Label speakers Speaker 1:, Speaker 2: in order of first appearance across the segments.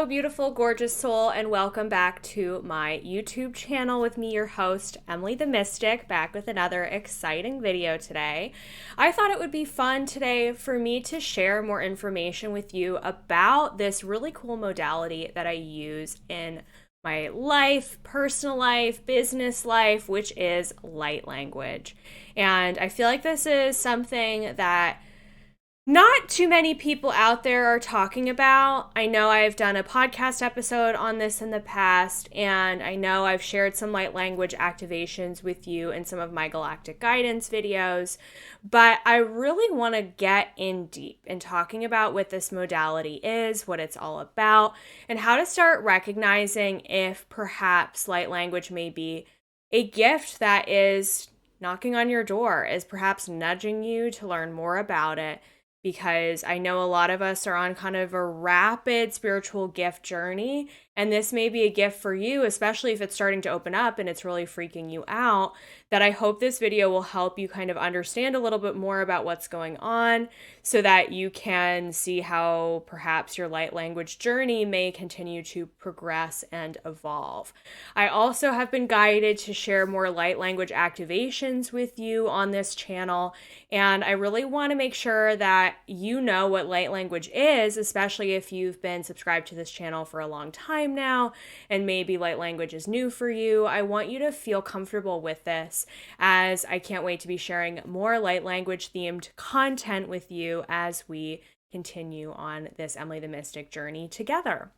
Speaker 1: Hello, beautiful, gorgeous soul, and welcome back to my YouTube channel with me, your host, Emily the Mystic, back with another exciting video today. I thought it would be fun today for me to share more information with you about this really cool modality that I use in my life, personal life, business life, which is light language. And I feel like this is something that not too many people out there are talking about. I know I've done a podcast episode on this in the past, and I know I've shared some light language activations with you in some of my galactic guidance videos, but I really want to get in deep in talking about what this modality is, what it's all about, and how to start recognizing if perhaps light language may be a gift that is knocking on your door, is perhaps nudging you to learn more about it, because I know a lot of us are on kind of a rapid spiritual gift journey, and this may be a gift for you, especially if it's starting to open up and it's really freaking you out, that I hope this video will help you kind of understand a little bit more about what's going on so that you can see how perhaps your light language journey may continue to progress and evolve. I also have been guided to share more light language activations with you on this channel, and I really want to make sure that you know what light language is, especially if you've been subscribed to this channel for a long time now and maybe light language is new for you. I want you to feel comfortable with this, as I can't wait to be sharing more light language themed content with you as we continue on this Emily the Mystic journey together.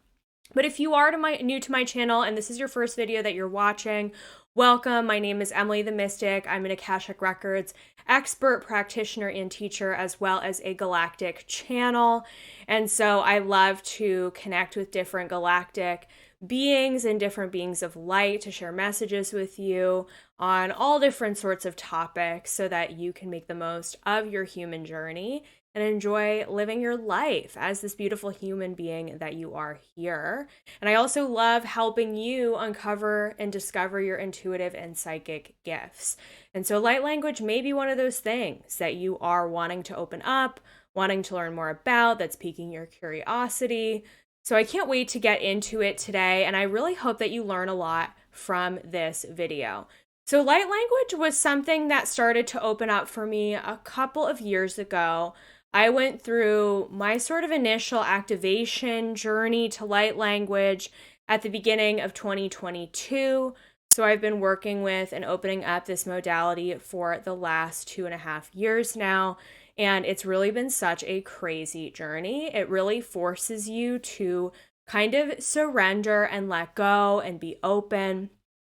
Speaker 1: But if you are new to my channel and this is your first video that you're watching, welcome. My name is Emily the Mystic. I'm an Akashic Records expert, practitioner, and teacher, as well as a galactic channel. And so I love to connect with different galactic beings and different beings of light to share messages with you on all different sorts of topics so that you can make the most of your human journey and enjoy living your life as this beautiful human being that you are here. And I also love helping you uncover and discover your intuitive and psychic gifts. And so light language may be one of those things that you are wanting to open up, wanting to learn more about, that's piquing your curiosity. So I can't wait to get into it today, and I really hope that you learn a lot from this video. So light language was something that started to open up for me a couple of years ago. I went through my sort of initial activation journey to light language at the beginning of 2022. So I've been working with and opening up this modality for the last 2.5 years now. And it's really been such a crazy journey. It really forces you to kind of surrender and let go and be open.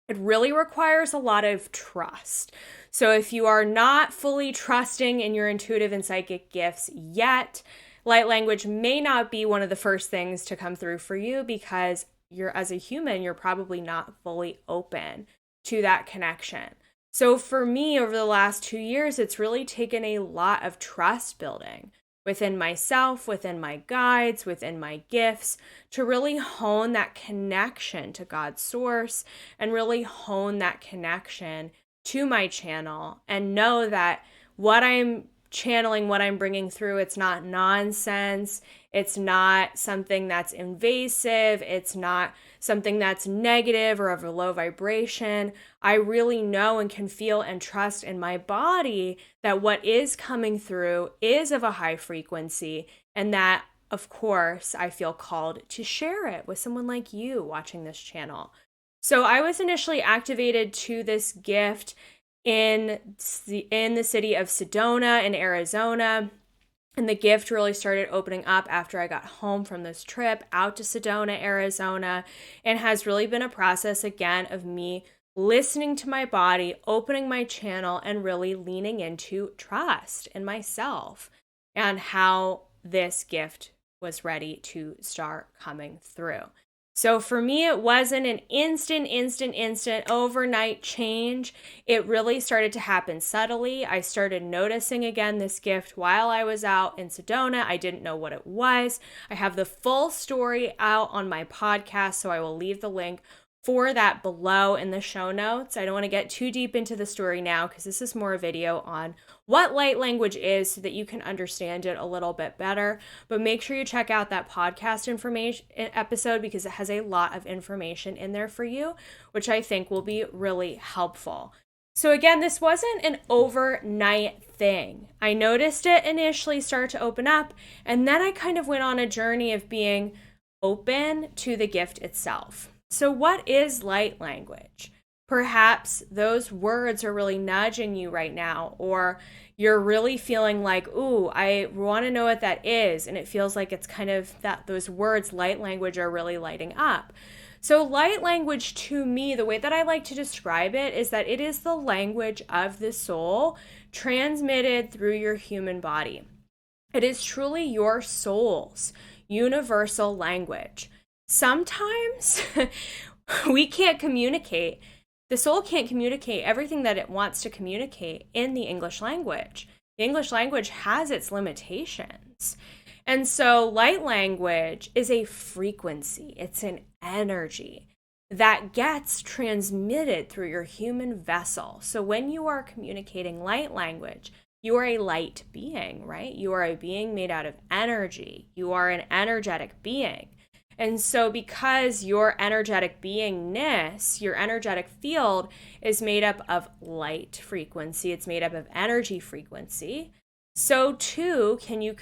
Speaker 1: It really requires a lot of trust. So if you are not fully trusting in your intuitive and psychic gifts yet, light language may not be one of the first things to come through for you, because as a human, you're probably not fully open to that connection. So for me, over the last 2 years, it's really taken a lot of trust building within myself, within my guides, within my gifts, to really hone that connection to God's source and really hone that connection to my channel, and know that what I'm channeling, what I'm bringing through, it's not nonsense. It's not something that's invasive. It's not something that's negative or of a low vibration. I really know and can feel and trust in my body that what is coming through is of a high frequency, and that, of course, I feel called to share it with someone like you watching this channel. So I was initially activated to this gift in the city of Sedona in Arizona. And the gift really started opening up after I got home from this trip out to Sedona, Arizona, and has really been a process again of me listening to my body, opening my channel, and really leaning into trust in myself and how this gift was ready to start coming through. So for me, it wasn't an instant overnight change. It really started to happen subtly. I started noticing again this gift while I was out in Sedona. I didn't know what it was. I have the full story out on my podcast, so I will leave the link for that below in the show notes. I don't want to get too deep into the story now because this is more a video on what light language is so that you can understand it a little bit better. But make sure you check out that podcast information episode because it has a lot of information in there for you, which I think will be really helpful. So again, this wasn't an overnight thing. I noticed it initially start to open up, and then I kind of went on a journey of being open to the gift itself. So what is light language? Perhaps those words are really nudging you right now, or you're really feeling like, ooh, I want to know what that is. And it feels like it's kind of that those words, light language, are really lighting up. So light language, to me, the way that I like to describe it is that it is the language of the soul transmitted through your human body. It is truly your soul's universal language. Sometimes we can't communicate. The soul can't communicate everything that it wants to communicate in the English language. The English language has its limitations. And so light language is a frequency. It's an energy that gets transmitted through your human vessel. So when you are communicating light language, you are a light being, right? You are a being made out of energy. You are an energetic being. And so because your energetic beingness, your energetic field is made up of light frequency, it's made up of energy frequency, so too can you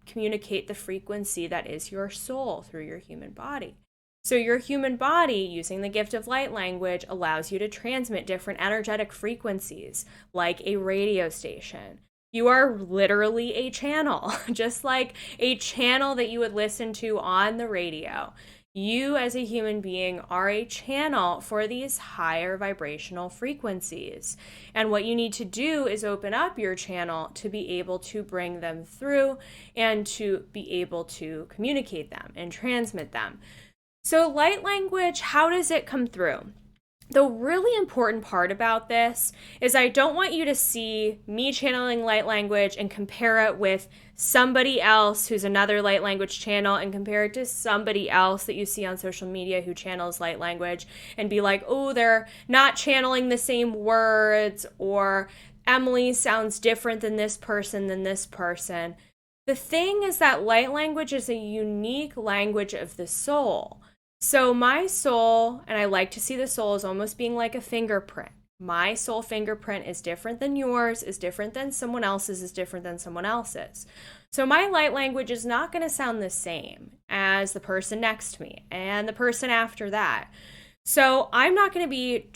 Speaker 1: communicate the frequency that is your soul through your human body. So your human body, using the gift of light language, allows you to transmit different energetic frequencies, like a radio station. You are literally a channel, just like a channel that you would listen to on the radio. You as a human being are a channel for these higher vibrational frequencies. And what you need to do is open up your channel to be able to bring them through and to be able to communicate them and transmit them. So light language, how does it come through? The really important part about this is I don't want you to see me channeling light language and compare it with somebody else who's another light language channel and compare it to somebody else that you see on social media who channels light language and be like, oh, they're not channeling the same words, or Emily sounds different than this person than this person. The thing is that light language is a unique language of the soul. So my soul, and I like to see the soul as almost being like a fingerprint. My soul fingerprint is different than yours, is different than someone else's, is different than someone else's. So my light language is not going to sound the same as the person next to me and the person after that. So I'm not going to be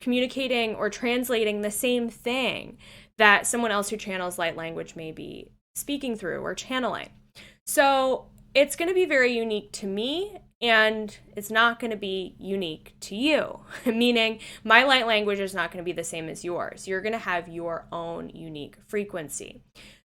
Speaker 1: communicating or translating the same thing that someone else who channels light language may be speaking through or channeling. So it's going to be very unique to me, and it's not going to be unique to you, meaning my light language is not going to be the same as yours. You're going to have your own unique frequency.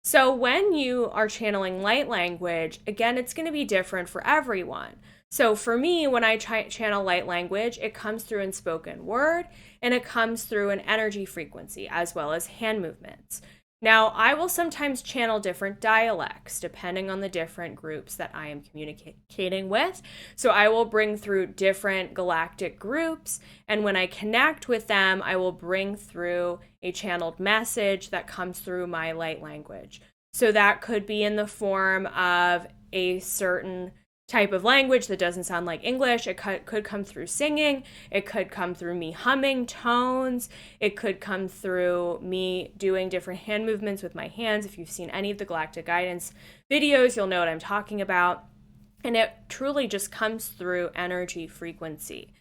Speaker 1: So when you are channeling light language, again, it's going to be different for everyone. So for me, when I channel light language, it comes through in spoken word, and it comes through an energy frequency as well as hand movements. Now, I will sometimes channel different dialects depending on the different groups that I am communicating with. So I will bring through different galactic groups, and when I connect with them, I will bring through a channeled message that comes through my light language. So that could be in the form of a certain type of language that doesn't sound like English. It could come through singing. It could come through me humming tones. It could come through me doing different hand movements with my hands. If you've seen any of the Galactic Guidance videos, you'll know what I'm talking about. And it truly just comes through energy frequency.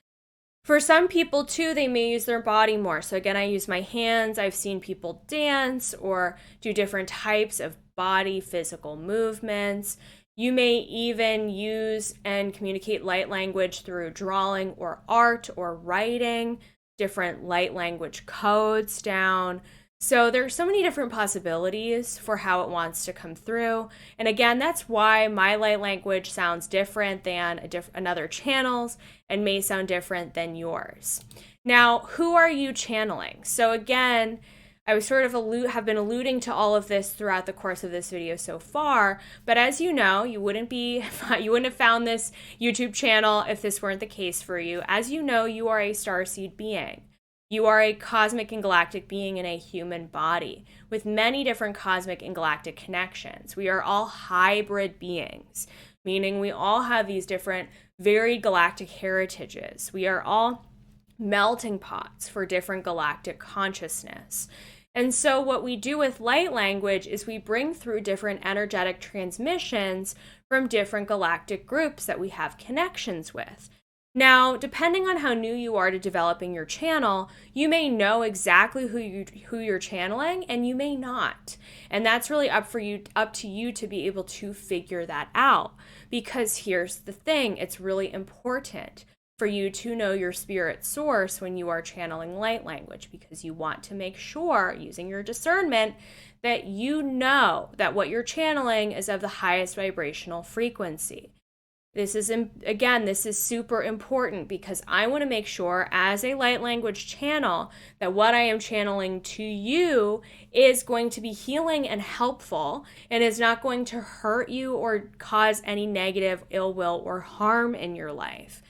Speaker 1: For some people too, they may use their body more. So again, I use my hands. I've seen people dance or do different types of body physical movements. You may even use and communicate light language through drawing or art or writing, different light language codes down. So there's so many different possibilities for how it wants to come through. And again, that's why my light language sounds different than another channel's and may sound different than yours. Now, who are you channeling? So again, I was sort of have been alluding to all of this throughout the course of this video so far, but as you know, you wouldn't have found this YouTube channel if this weren't the case for you. As you know, you are a starseed being. You are a cosmic and galactic being in a human body with many different cosmic and galactic connections. We are all hybrid beings, meaning we all have these different varied galactic heritages. We are all melting pots for different galactic consciousness. And so what we do with light language is we bring through different energetic transmissions from different galactic groups that we have connections with. Now, depending on how new you are to developing your channel, you may know exactly who you're channeling, and you may not. And that's really up to you to be able to figure that out. Because here's the thing, it's really important for you to know your spirit source when you are channeling light language, because you want to make sure, using your discernment, that you know that what you're channeling is of the highest vibrational frequency. This is super important, because I want to make sure as a light language channel that what I am channeling to you is going to be healing and helpful and is not going to hurt you or cause any negative ill will or harm in your life.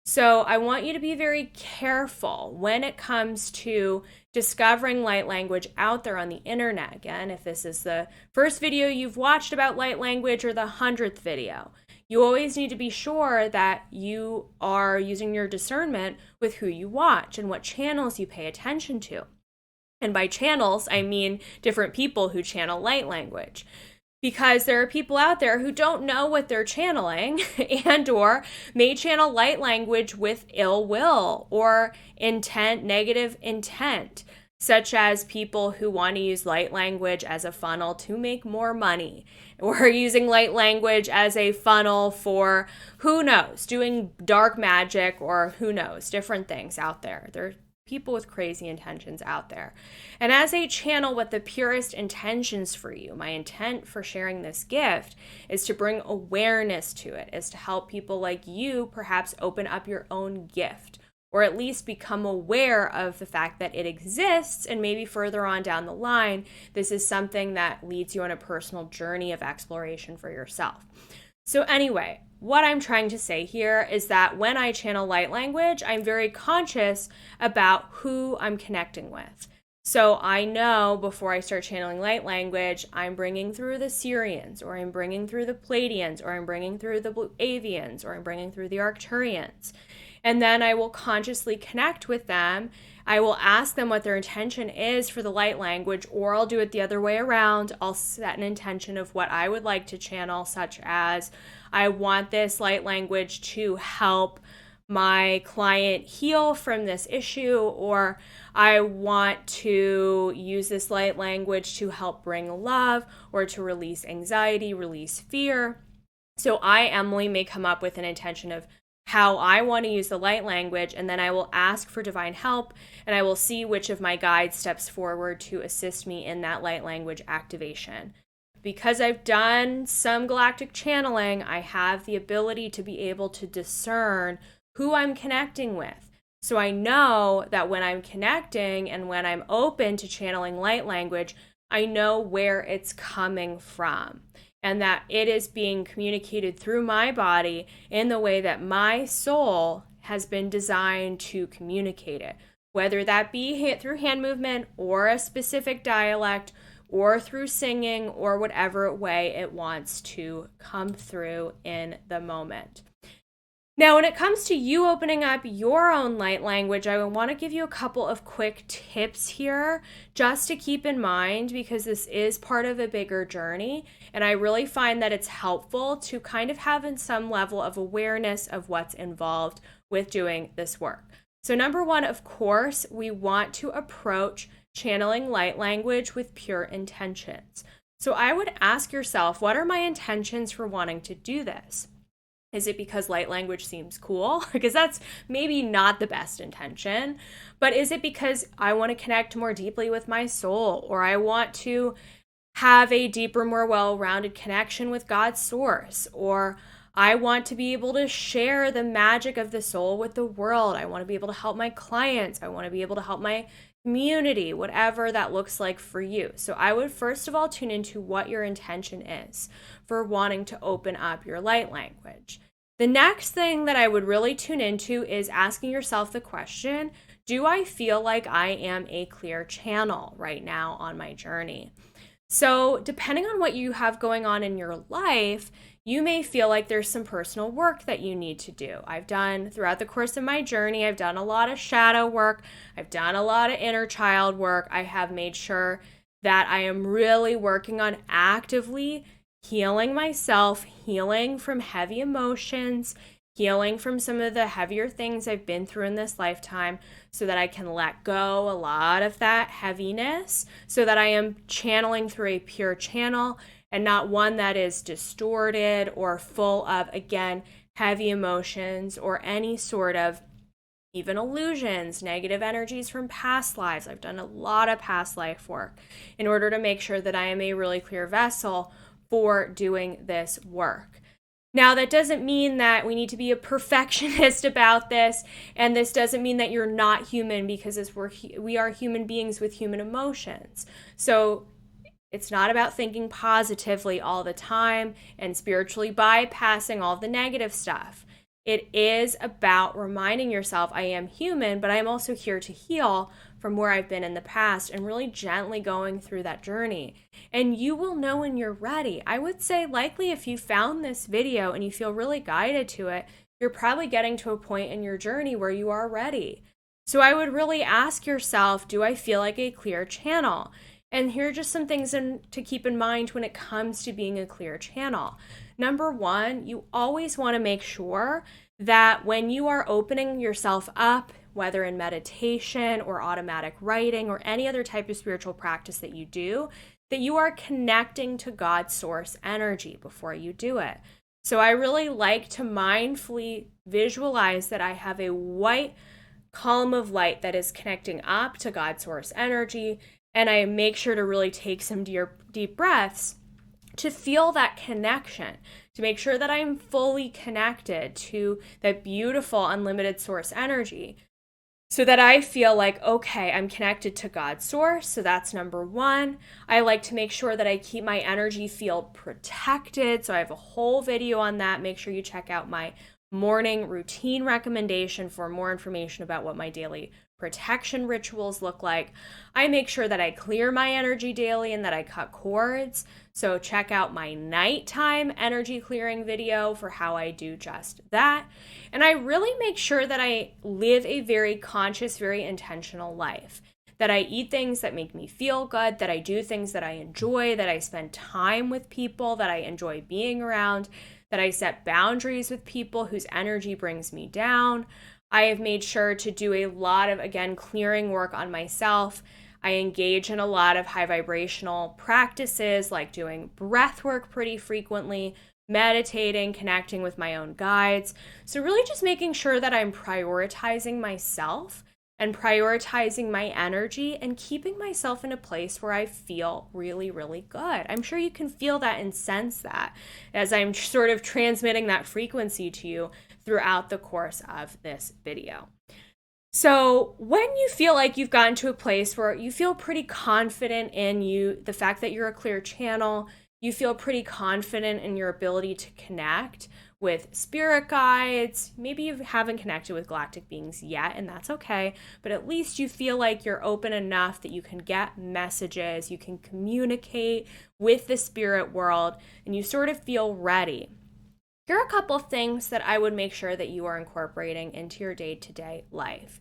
Speaker 1: So I want you to be very careful when it comes to discovering light language out there on the internet. Again, if this is the first video you've watched about light language or the 100th video, you always need to be sure that you are using your discernment with who you watch and what channels you pay attention to. And by channels, I mean different people who channel light language. Because there are people out there who don't know what they're channeling and or may channel light language with ill will or intent, negative intent, such as people who want to use light language as a funnel to make more money, or using light language as a funnel for, who knows, doing dark magic, or who knows, different things out there. There are people with crazy intentions out there. And as a channel with the purest intentions for you, my intent for sharing this gift is to bring awareness to it, is to help people like you perhaps open up your own gift, or at least become aware of the fact that it exists, and maybe further on down the line, this is something that leads you on a personal journey of exploration for yourself. So anyway, what I'm trying to say here is that when I channel light language, I'm very conscious about who I'm connecting with. So I know before I start channeling light language, I'm bringing through the Syrians, or I'm bringing through the Pleiadians, or I'm bringing through the Blue Avians, or I'm bringing through the Arcturians. And then I will consciously connect with them. I will ask them what their intention is for the light language, or I'll do it the other way around. I'll set an intention of what I would like to channel, such as I want this light language to help my client heal from this issue, or I want to use this light language to help bring love, or to release anxiety, release fear. So I, Emily, may come up with an intention of how I want to use the light language, and then I will ask for divine help, and I will see which of my guides steps forward to assist me in that light language activation. Because I've done some galactic channeling, I have the ability to be able to discern who I'm connecting with. So I know that when I'm connecting and when I'm open to channeling light language, I know where it's coming from, and that it is being communicated through my body in the way that my soul has been designed to communicate it, whether that be through hand movement or a specific dialect, or through singing, or whatever way it wants to come through in the moment. Now, when it comes to you opening up your own light language, I want to give you a couple of quick tips here just to keep in mind, because this is part of a bigger journey. And I really find that it's helpful to kind of have some level of awareness of what's involved with doing this work. So number one, of course, we want to approach channeling light language with pure intentions. So I would ask yourself, what are my intentions for wanting to do this? Is it because light language seems cool? Because that's maybe not the best intention. But is it because I want to connect more deeply with my soul, or I want to have a deeper, more well-rounded connection with God's source, or I want to be able to share the magic of the soul with the world. I want to be able to help my clients. I want to be able to help my community, whatever that looks like for you. So I would first of all tune into what your intention is for wanting to open up your light language. The next thing that I would really tune into is asking yourself the question, do I feel like I am a clear channel right now on my journey? So, depending on what you have going on in your life, you may feel like there's some personal work that you need to do. I've done throughout the course of my journey, I've done a lot of shadow work, I've done a lot of inner child work. I have made sure that I am really working on actively healing myself, healing from heavy emotions, healing from some of the heavier things I've been through in this lifetime so that I can let go a lot of that heaviness so that I am channeling through a pure channel and not one that is distorted or full of, again, heavy emotions or any sort of even illusions, negative energies from past lives. I've done a lot of past life work in order to make sure that I am a really clear vessel for doing this work. Now, that doesn't mean that we need to be a perfectionist about this, and this doesn't mean that you're not human, because we are human beings with human emotions. So it's not about thinking positively all the time and spiritually bypassing all the negative stuff. It is about reminding yourself, I am human, but I'm also here to heal from where I've been in the past and really gently going through that journey. And you will know when you're ready. I would say likely if you found this video and you feel really guided to it, you're probably getting to a point in your journey where you are ready. So I would really ask yourself, do I feel like a clear channel? And here are just some things to keep in mind when it comes to being a clear channel. Number one, you always want to make sure that when you are opening yourself up, whether in meditation or automatic writing or any other type of spiritual practice that you do, that you are connecting to God's source energy before you do it. So I really like to mindfully visualize that I have a white column of light that is connecting up to God's source energy, and I make sure to really take some deep breaths to feel that connection, to make sure that I'm fully connected to that beautiful unlimited source energy, so that I feel like, okay, I'm connected to God's source. So that's number one. I like to make sure that I keep my energy field protected. So I have a whole video on that. Make sure you check out my morning routine recommendation for more information about what my daily protection rituals look like. I make sure that I clear my energy daily and that I cut cords. So check out my nighttime energy clearing video for how I do just that. And I really make sure that I live a very conscious, very intentional life. That I eat things that make me feel good, that I do things that I enjoy, that I spend time with people that I enjoy being around, that I set boundaries with people whose energy brings me down. I have made sure to do a lot of, again, clearing work on myself. I engage in a lot of high vibrational practices like doing breath work pretty frequently, meditating, connecting with my own guides. So really just making sure that I'm prioritizing myself and prioritizing my energy and keeping myself in a place where I feel really, really good. I'm sure you can feel that and sense that as I'm sort of transmitting that frequency to you throughout the course of this video. So when you feel like you've gotten to a place where you feel pretty confident in the fact that you're a clear channel, you feel pretty confident in your ability to connect with spirit guides. Maybe you haven't connected with galactic beings yet, and that's okay, but at least you feel like you're open enough that you can get messages, you can communicate with the spirit world, and you sort of feel ready. Here are a couple of things that I would make sure that you are incorporating into your day-to-day life.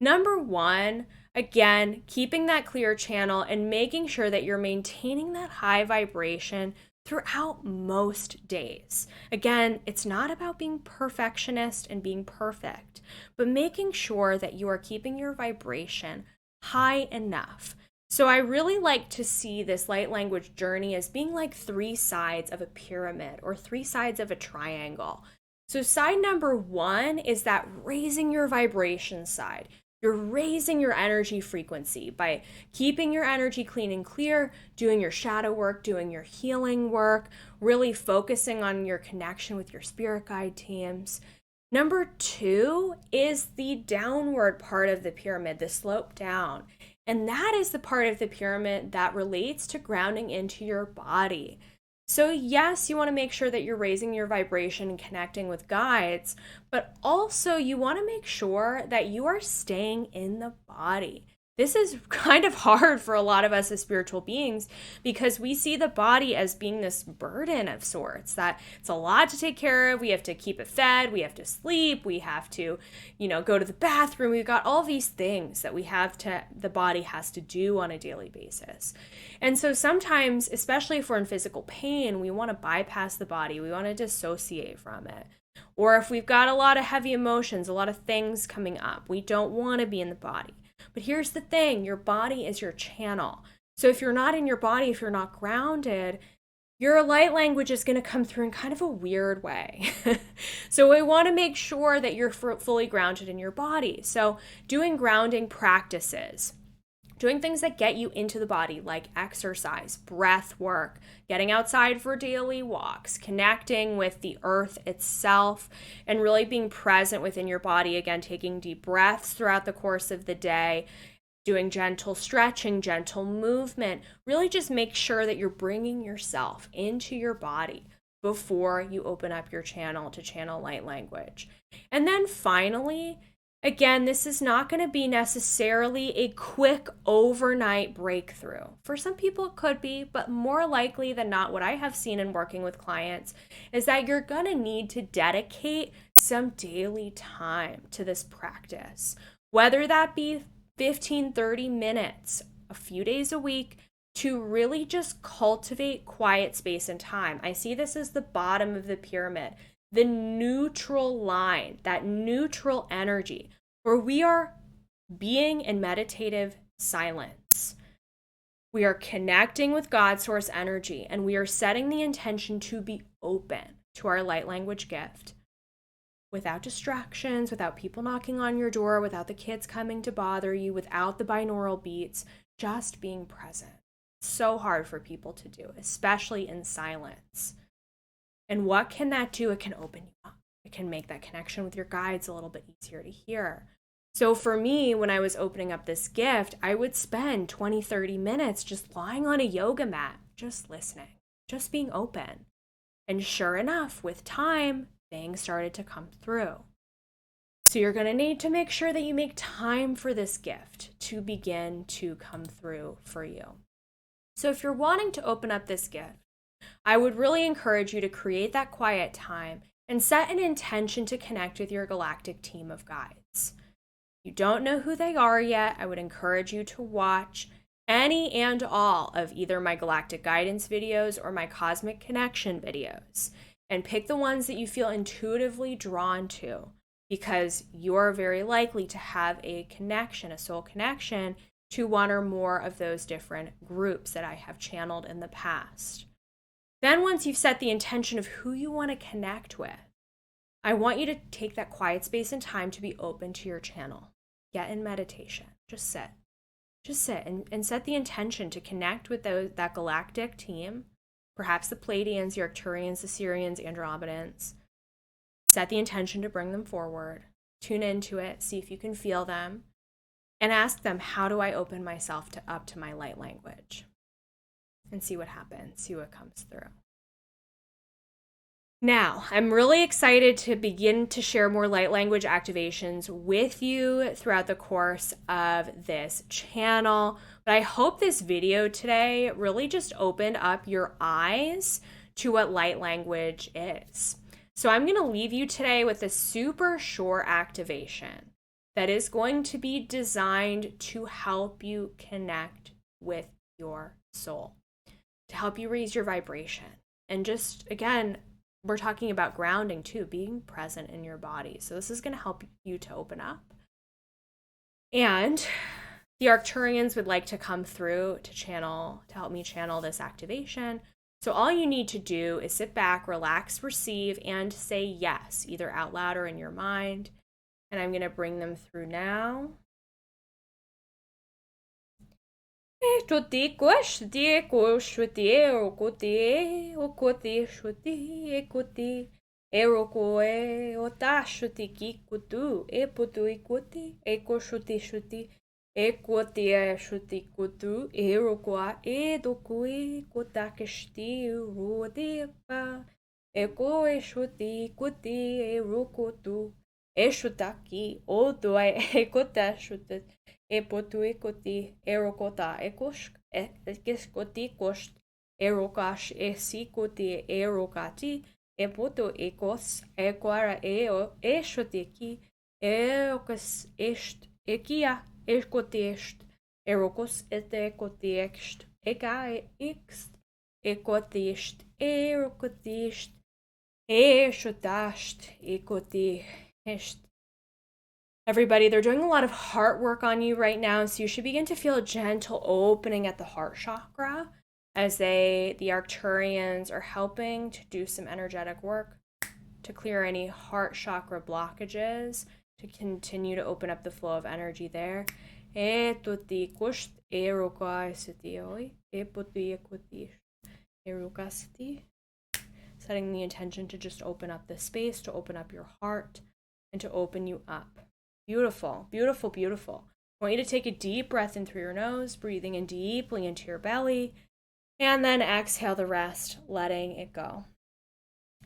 Speaker 1: Number one, again, keeping that clear channel and making sure that you're maintaining that high vibration throughout most days. Again, it's not about being perfectionist and being perfect, but making sure that you are keeping your vibration high enough. So I really like to see this light language journey as being like 3 sides of a pyramid or 3 sides of a triangle. So side number 1 is that raising your vibration side. You're raising your energy frequency by keeping your energy clean and clear, doing your shadow work, doing your healing work, really focusing on your connection with your spirit guide teams. Number 2 is the downward part of the pyramid, the slope down. And that is the part of the pyramid that relates to grounding into your body. So, yes, you want to make sure that you're raising your vibration and connecting with guides, but also you want to make sure that you are staying in the body. This is kind of hard for a lot of us as spiritual beings because we see the body as being this burden of sorts, that it's a lot to take care of. We have to keep it fed, we have to sleep, we have to, go to the bathroom. We've got all these things that the body has to do on a daily basis. And so sometimes, especially if we're in physical pain, we want to bypass the body, we want to dissociate from it. Or if we've got a lot of heavy emotions, a lot of things coming up, we don't want to be in the body. But here's the thing, your body is your channel. So if you're not in your body, if you're not grounded, your light language is going to come through in kind of a weird way. So we want to make sure that you're fully grounded in your body. So doing grounding practices, doing things that get you into the body, like exercise, breath work, getting outside for daily walks, connecting with the earth itself, and really being present within your body. Again, taking deep breaths throughout the course of the day, doing gentle stretching, gentle movement. Really just make sure that you're bringing yourself into your body before you open up your channel to channel light language. And then finally, again, this is not going to be necessarily a quick overnight breakthrough. For some people it could be, but more likely than not, what I have seen in working with clients is that you're going to need to dedicate some daily time to this practice, whether that be 15, 30 minutes, a few days a week, to really just cultivate quiet space and time. I see this as the bottom of the pyramid, the neutral line, that neutral energy, where we are being in meditative silence. We are connecting with God source energy, and we are setting the intention to be open to our light language gift without distractions, without people knocking on your door, without the kids coming to bother you, without the binaural beats, just being present. It's so hard for people to do, especially in silence. And what can that do? It can open you up. It can make that connection with your guides a little bit easier to hear. So for me, when I was opening up this gift, I would spend 20, 30 minutes just lying on a yoga mat, just listening, just being open. And sure enough, with time, things started to come through. So you're going to need to make sure that you make time for this gift to begin to come through for you. So if you're wanting to open up this gift, I would really encourage you to create that quiet time and set an intention to connect with your galactic team of guides. You don't know who they are yet, I would encourage you to watch any and all of either my galactic guidance videos or my cosmic connection videos, and pick the ones that you feel intuitively drawn to, because you're very likely to have a connection, a soul connection, to one or more of those different groups that I have channeled in the past. Then once you've set the intention of who you want to connect with, I want you to take that quiet space and time to be open to your channel. Get in meditation. Just sit. Just sit and set the intention to connect with that galactic team, perhaps the Pleiadians, the Arcturians, the Sirians, Andromedans. Set the intention to bring them forward. Tune into it. See if you can feel them. And ask them, how do I open myself up to my light language? And see what happens. See what comes through. Now, I'm really excited to begin to share more light language activations with you throughout the course of this channel. But I hope this video today really just opened up your eyes to what light language is. So I'm going to leave you today with a super short activation that is going to be designed to help you connect with your soul, to help you raise your vibration. And just, again, we're talking about grounding too, being present in your body. So this is going to help you to open up. And the Arcturians would like to come through to help me channel this activation. So all you need to do is sit back, relax, receive, and say yes, either out loud or in your mind. And I'm going to bring them through now. Ekotia shutikutu erokwa edokui kotakishti ruodepa. Eko eshuti kuti erokotu. Eshutaki odoai ekota shutet. Epotu ekoti erokota ekosh ekeskoti kosh erokash esikoti erokati. Epoto ekos ekwara eo eshuteki erokas est ekia ekotest erokos etekotest eka ext ekotest erokotest eshutast ekotest. Everybody, they're doing a lot of heart work on you right now, so you should begin to feel a gentle opening at the heart chakra as the Arcturians are helping to do some energetic work to clear any heart chakra blockages, to continue to open up the flow of energy there. Setting the intention to just open up the space, to open up your heart, and to open you up. Beautiful, beautiful, beautiful. I want you to take a deep breath in through your nose, breathing in deeply into your belly, and then exhale the rest, letting it go.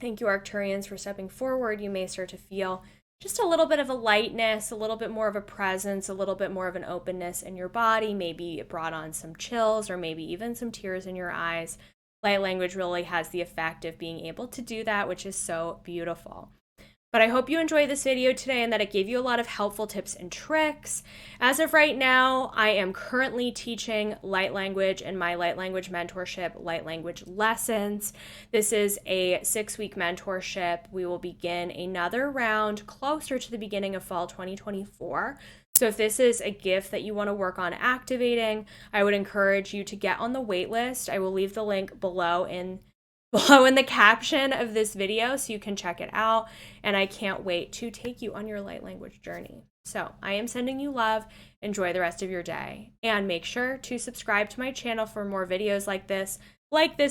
Speaker 1: Thank you, Arcturians, for stepping forward. You may start to feel just a little bit of a lightness, a little bit more of a presence, a little bit more of an openness in your body. Maybe it brought on some chills or maybe even some tears in your eyes. Light language really has the effect of being able to do that, which is so beautiful. But I hope you enjoyed this video today and that it gave you a lot of helpful tips and tricks. As of right now, I am currently teaching light language in my light language mentorship, Light Language Lessons. This is a 6-week mentorship. We will begin another round closer to the beginning of fall 2024. So if this is a gift that you want to work on activating, I would encourage you to get on the wait list. I will leave the link below in the caption of this video so you can check it out, and I can't wait to take you on your light language journey. So I am sending you love. Enjoy the rest of your day, and make sure to subscribe to my channel for more videos like this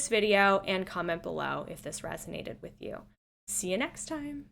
Speaker 1: video, and comment below if this resonated with you. See you next time.